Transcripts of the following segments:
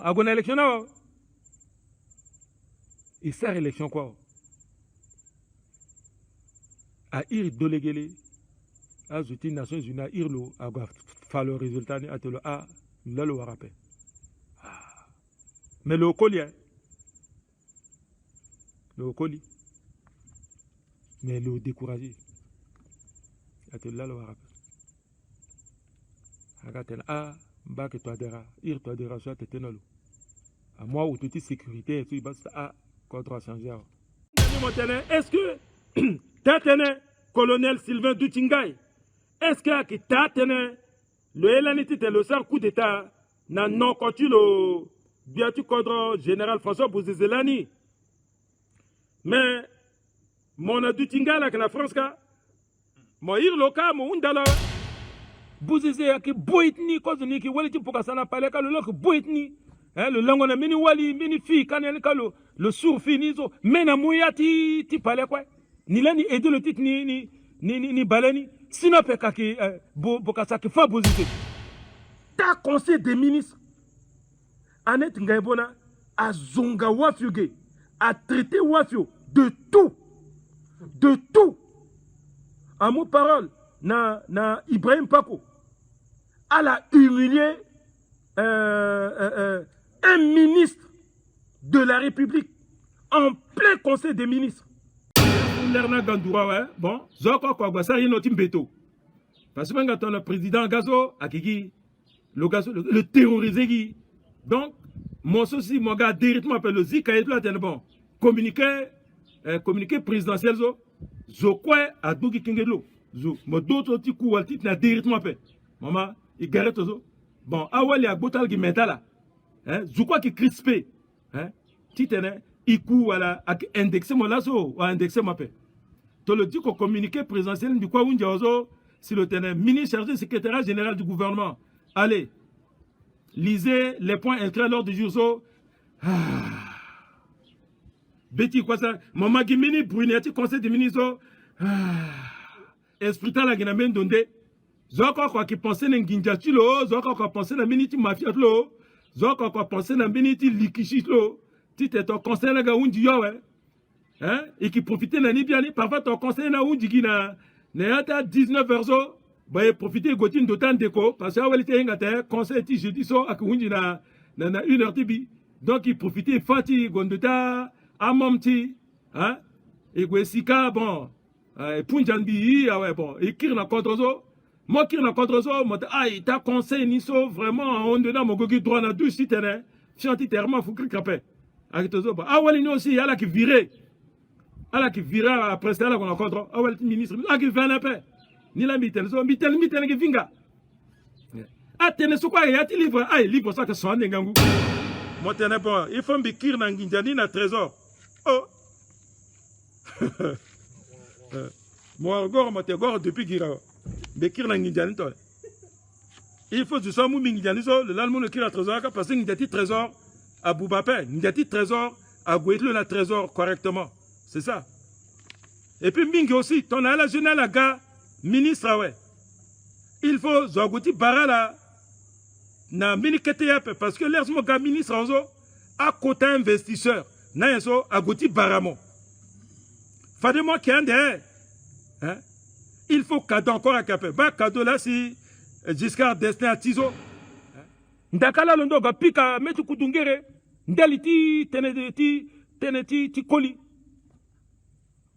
a une élection là. Il sert élection quoi? A ir dolégué a zouti Nations Unies a irlo a fa le résultat ni atelo a lalo rappel. Mais le colis mais le découragé atelo lalo rappel. Agatel a ba que toi dera soit tenalo. À moi ou toute sécurité et tout il va a contre changer. Est-ce que Tatene, colonel Sylvain Dutingay, est-ce que Tatene, le Elaniti le seul coup d'État, n'a non continu le biatu contre général François Bouzizelani? Mais, mon Dutingay là que la France, moi, il loka, mon undala, Bouzizé, qui boitni, cause ni qui waliti pour ça n'a pas le cas, le loc boitni. Le langona mini wali, mini fi, kanel kalo, le sourd finizo, mena mouyati, ti palais quoi. Ni là ni aider le titre ni baleni. Sinon, pekaki, bokasa ki fa bozité. Ta conseil des ministres, Annette Ngaibona, a zonga wafioge, a traité wafio de tout. De tout. En mot parole, na Ibrahim Pako, elle a humilié un ministre de la République en plein conseil des ministres. Lerna Gandoura, ouais, bon, Zoko Kwagwasa, il notim beto. Parce que quand le président Gazo, Akiki, le Gazo, le terrorisé, donc, mon souci, mon gars, directement appelle le Zika et tout là, bon, communiqué présidentiel, zo quoi, à Dougi Kingelo, zo, mon d'autres petits coups, Waltit n'a directement fait. Maman, il garde zo. Bon, awali a botal qui metala, hein, zo quoi qui crispé, hein, titene. Ikou voilà indexé mon lazo ou indexé ma paix. Tu le dis qu'au communiqué présidentiel du quoi si le tenant ministre chargé secrétaire général du gouvernement. Allez, lisez les points inscrits à l'ordre du jour. Betty quoi ça? Maman Gimini Brunetti conseil des ministres. Esprit la guinamène donné. Zoko quoi qui pensait dans Ginjatulo, Zoko quoi pensait dans miniti mafia lo, Zoko quoi pensait dans miniti likichilo. Si tu es ton conseil là undi ouais, hein, et qui profitait de Nibiani, parfois ton conseil là undi qui n'a 19 heures, bah profiter gotin d'autant d'éco parce que ouais était un conseil ti jeudi so ak undi na 1 heure tibi, donc il profitait fati gondota amomti, hein, et gwesika bon, punjanbi ouais bon, et kirna contre zo, moi kirna contre zo, moi aïe ta conseil ni so vraiment on dedans mon gogi droit na douche si t'es, chanti terme faut que capé. Ah ouais, nous aussi, il y a qui virait. Il y a qui virait après ça, qu'on a contre. Ah ouais, le ministre, il y a qui vient un peu. Ni la mitel, qui vinga. Ah, tenez, ce quoi, il y a des livres. Ah, livre ça que soit un gangou. Moi, tenez pas, il faut me bikir dans Ginjani, dans trésor. Oh. Moi, encore, moi, t'es gore depuis Gira. Bikir dans Ginjani, toi. Il faut du sang, mou, Ginjani, le lendemain, le kir à trésor, parce qu'il y a des trésors. À Boubapé, il y a des trésors, à Gouetlo, le trésor correctement. C'est ça. Et puis, Mingi aussi, ton à la générale, la gars, ministre, ouais. Il faut, Zogouti Barala, na mini parce que l'air, mon gars, ministre, à côté investisseur, na yaso, à Gouti Baramo. Fadez-moi qu'il y a un derrière. Hein? Il faut cadeau encore à capé. Bah, cadeau là, si, Giscard destiné à Tizo. Ndakala londo ga pika metu kutungere ndeli ti koli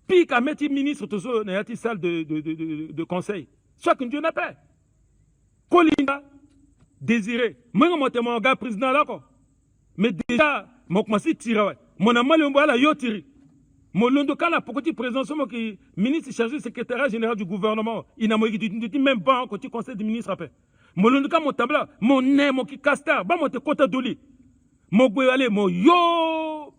pika meti ministre tozo na yati salle de conseil soit que Dieu n'a pas kolinda désiré moi mon témoin gars président là quoi mais déjà mon commencé tirer ouais mon amali on la yo tiri mon londo kana pokoti président somo qui ministre chargé secrétaire général du gouvernement il n'a même pas côté conseil des ministres après mon ka mon tabla mon nez mon qui castar ba mon te kota doli mon goyale mon yo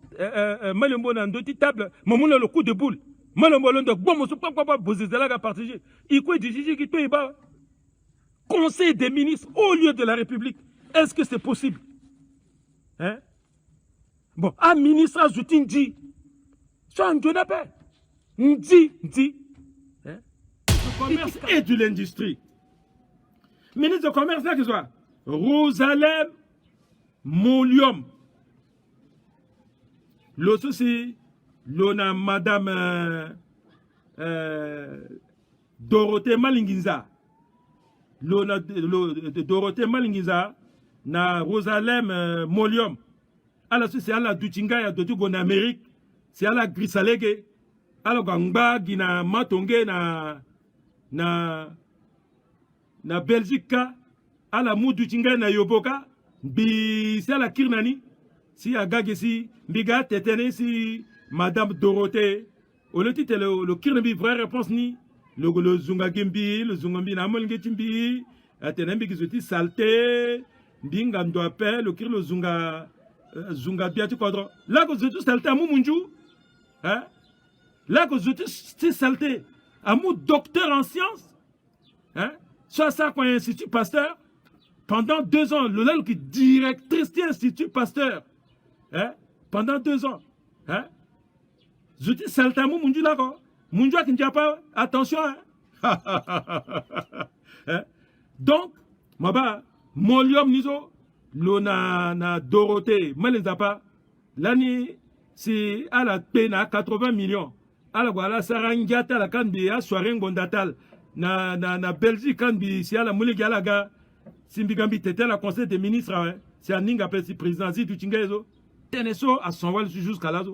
malembo na ndoti table mon le coup de boule malembo londo bon mon pas bozezela ga partager il quoi dijiji qui toi ba conseil des ministres au lieu de la République est-ce que c'est possible hein bon un ministre ajouté dit ça on donne pas dit hein du commerce et de l'industrie. Ministre du commerce, là, que soit Rosalem Molium. Le souci, l'on madame Dorothée Malingiza. Dorothée Malingiza na Rosalem Molium. Alors c'est à la Duchinga ya dotu en Amérique. C'est à la Grisalege. Alors gangba gina matonge na Belgique à la mou Duchinga na Yoboka. Bi c'est à la Kirnani. Si à Gagesi, Biga Tetene, si Madame Dorothée, au le titre, le Kirnabi, vraie réponse ni, le Zungagimbi, le Zungambi, Namolgetimbi, Atenembi qui se salté, Bingam doit paix, le Kir, le Zunga Biatu Quadro. Là que je suis salté à Moumunju, hein? Là que je suis salté à mon docteur en sciences, hein? Soit ça, quand un institut Pasteur, pendant 2 ans, le lel qui directrice de l'Institut Pasteur, hein? Pendant 2 ans, hein? Je dis saltamou mundu là quoi. Mundu qui ne pas attention, hein? Hein? Donc, maba Molium nizo lona na Dorothée, malezapa l'année c'est à la peine à 80 millions. Alors voilà sarangata la kandi à soirée gondatal na Belgique kandi c'est à la mouli galaga simbigambi tete la conseil des ministres, hein? C'est un ninga pesi président du Tingezo. Teneso à son wall jusqu'à là.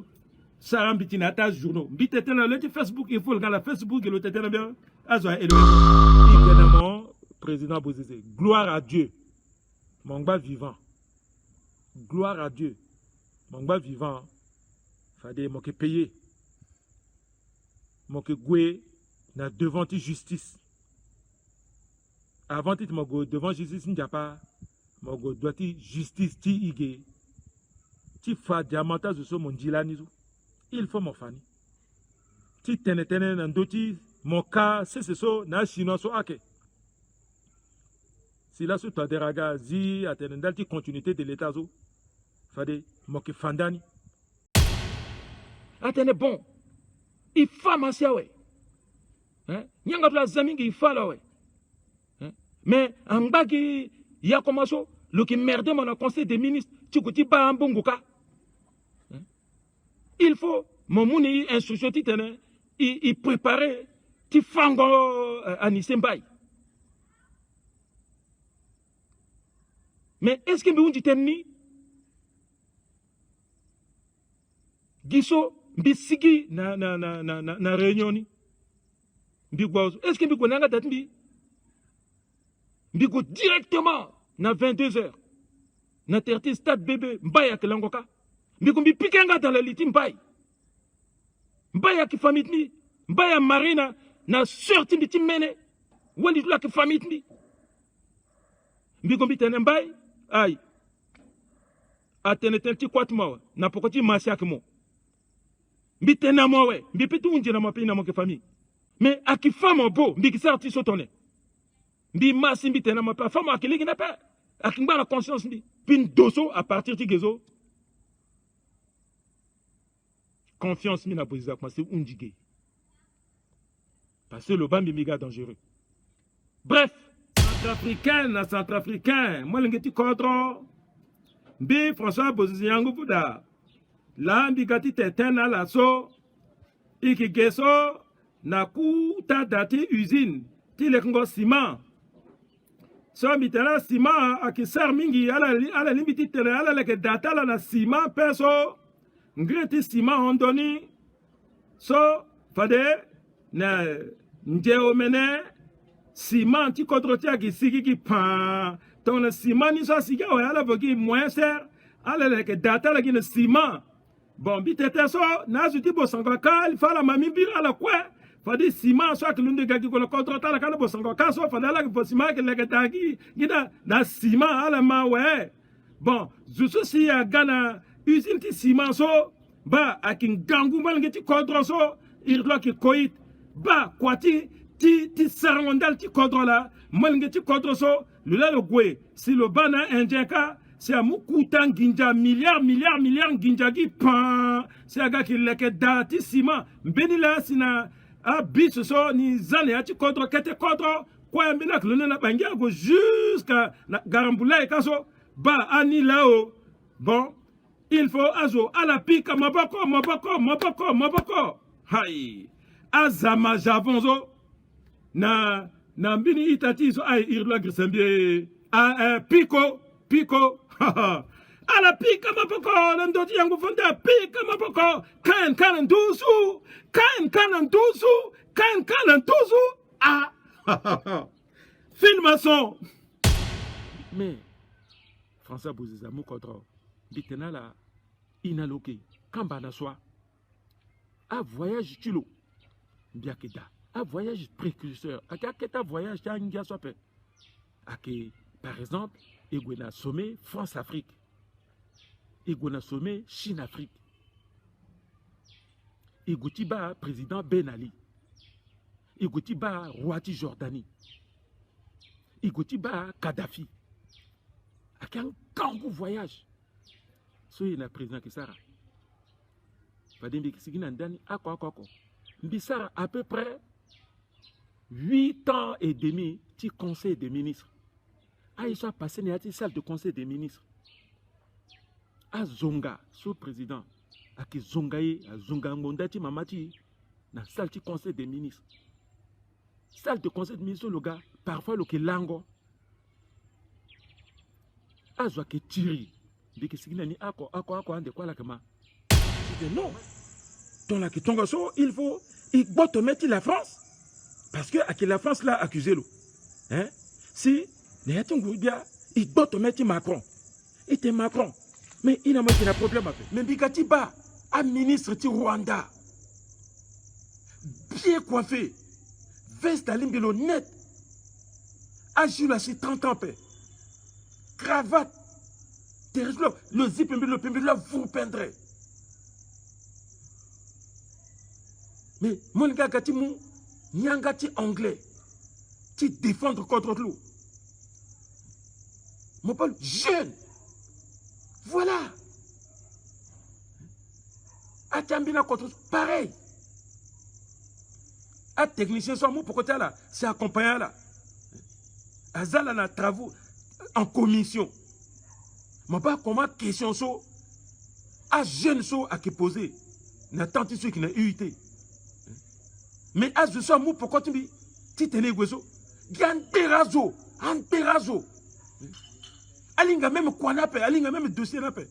Ça bitinata journaux. Bitetena le Facebook, il faut le gars la Facebook et le tetena bien. Azoa et le président Bozizé. Gloire à Dieu. Mon gars vivant. Gloire à Dieu. Mon gars vivant. Fade mon que payer. Mon que goué na devant justice. Avant it mon go devant justice n'y pas. Mon go doit justice ti igé. Ti fa diamanta de ce mon dilanizo. Il faut mon fani. Ti tenetene nandoti mon cas c'est so na chinois so ake. Si là sous ta deraga zi atenendal ti continuité de l'état zo. Fade mon ke fandani. Atene bon. Il faut masia we. Hein? Nyanga la zamingi il faut là we. Mais en bas qui y a comment ça le qui merde mon conseil des ministres tu kuti ba mbongoka. Il faut mon mouni instruction titane il préparer ti fango anisembai. Mais est-ce que vous dites ni giso bisigi na réunion ni bigwazo est-ce que vous connaissez date bi bigo directement na 22h na terti stade bébé mbaya kelangoka bigo bi pikenga dans la liti mbaya ki famille ni mbaya marina na sorti de timene wali la ki famille ni bigo bi tene mbay ay atene tenti kwatma na pokoti masiak mo mbitena mo we mbipitu unjina mo pina mo ke famille mais akifamo bo mbiki sorti sotone mbi masi mbitena mo pa famo akiligi na pa akingba la conscience mbi pin doso à partir de gezo confiance mi na posiza kwa c'est unjige parce que le bambi miga dangereux. Bref, centrafricain moi l'engeti kodro mbi François Boziyango Bouda la mbigati tetena la so iki geso na kuta dati usine ti le kongo ciment so mitela ciment akisar mingi ala limiti tele ala leke data la na ciment peso ngreti ciment ondoni so fade na njeo mene ciment ti kodroti akisiki ki pan ton ciment ni so siga o ala voki moins cher ala leke data la ki na ciment bon bitete so na zuti bosanga ka il fala mami bir ala kwa fadi ciment so que l'une gaki ko le contrat la kana bosanga ka so fada la ko ciment que le gaki gida na ciment ala ma we bon zusu si ya gana usine ti ciment so ba akin gangu mal ngeti contrat so il doit que koit ba kwati ti sarondal ti contrat la mal ngeti contrat so le gwe si le bana indien ka c'est à Moukoutan Ginja, milliard Ginja qui pan. C'est à gars qui leke dati ciment. Benila sina a bis so ni zane ati kodro kete kodro. Kwa mbina klone na bangia go jusqu'à Garambula et kaso. Ba ani lao Bon, il faut azo à la pique maboko. Hai. Azama javonzo. Na mbini itati so ay irla grisambie. Pico. À la pique maboko. L'endoti yangu fonda pique maboko. Kan tuzu. Ah. Filmation. Mais François Bouziza Moukodro, Bitenala, Inaloke, Kambana Soa, un voyage tulo, Biakeda, un voyage précurseur, un voyage Tangia Sope, par exemple, il a sommet France-Afrique, il a sommet Chine-Afrique, il a président Ben Ali, il a roi de Jordanie, il a Kadhafi. Avec un grand voyage. Soyez le président qui sera. Bissara à peu près 8 ans et demi du conseil des ministres. Il soit passé dans la salle de conseil des ministres. À Zonga, sous-président. À Zongaye, à Zonga Mondati Mamati, dans la salle du conseil des ministres. Salle de conseil des ministres, le gars, parfois le Lango. Azwa ke tiri biki sigina ni ako ande kwa la kama. Non. Dans la Kitongaso, il faut te mettre la France parce que la France l'a accusé l'eau. Hein? Si les Tungudia, il doit te mettre Macron. Il était Macron. Mais il a moins un problème avec. Mais Bikati Ba, un ministre du Rwanda, bien coiffé, veste à l'imbilo net, agile à ses 30 ans paix. Cravate, le zip, le pimbi, vous peindrez. Mais mon gars, gati mou, nyangati anglais, tu défendre contre l'eau. Mon Paul, jeune. Voilà. Atambina contre pareil. Un technicien soit mou pour côté là, c'est accompagnant là. Azala na travaux en commission. Mais pas comment question so à jeune so à qui poser. Na tant ceux qui n'a UIT. Mais à ce soir mou pourquoi tu dis tu tenais gozo. Ganterazo, anterazo. Alinga même quoi n'a pas, alinga même dossier n'a pas.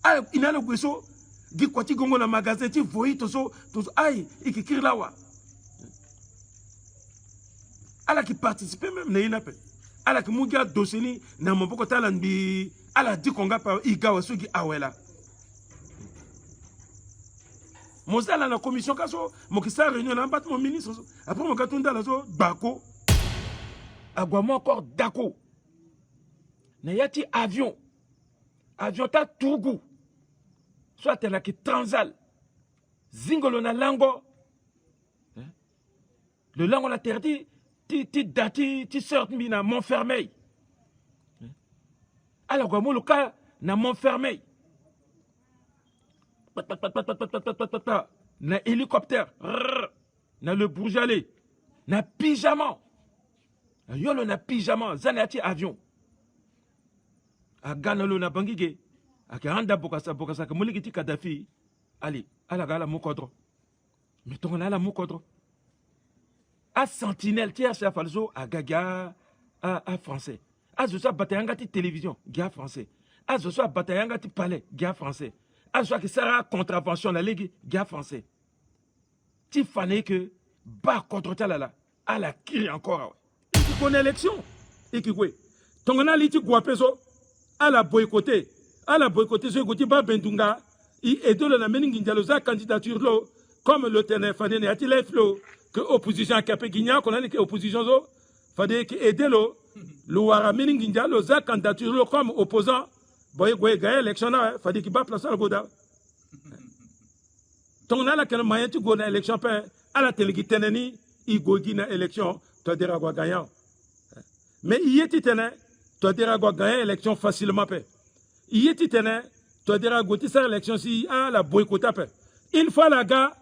Ah il a le gozo. Di quoi tu gongo na magasin tu voyais tout ça, aïe et qui là wa. ala qui participe même na inape ala qui mugia doseni na maboko talambi ala di konga pa igawa sugi awela mozala na commission kaso mokisa réunion na bat mon ministre après mon katunda la so bako agwamo encore dako na yati avion ta Tougou soit la qui transal zingolo na lango le lango la terre ti sort na Montfermeil. Alors comme le cas na Montfermeil. Na hélicoptère, na le bourgeois, na pyjama. Yolo na pyjama, zanati avion. A ganalo na bangige, a karanda bokasa ka molikiti Kadhafi. Allez, ala gala mokodro. Mettons la mokodro. A sentinelle tiers à falso à gaga à français. A ce soit batayangati télévision, gars français. A ce soit batayangati palais, gars français. A ce soit que ça contravention la ligue, gars français. Tu fallait que bas contre talala à la cri encore. Et qui connaît l'élection et qui quoi. Ton a liti guapeso à la boycotter ce goti ba bendunga et de la meninginjalosa candidature lo comme le tenait fane ne atile flo. Que opposition capé guignan qu'on a que opposition zo fallait que aider le wara meninginja lo za candidature comme opposant boy goy gagne élection na fallait qu'il ba place le goda ton a la que moyen tu go na élection pa à la télé qui teneni i go na élection to dira go gagnant mais il était tene to dira go gagner élection facilement pa il était tene to dira go ti sa élection si à la boycotter pa une fois la gars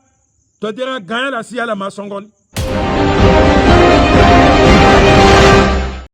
tu diras gagner la si à la maçonnerie.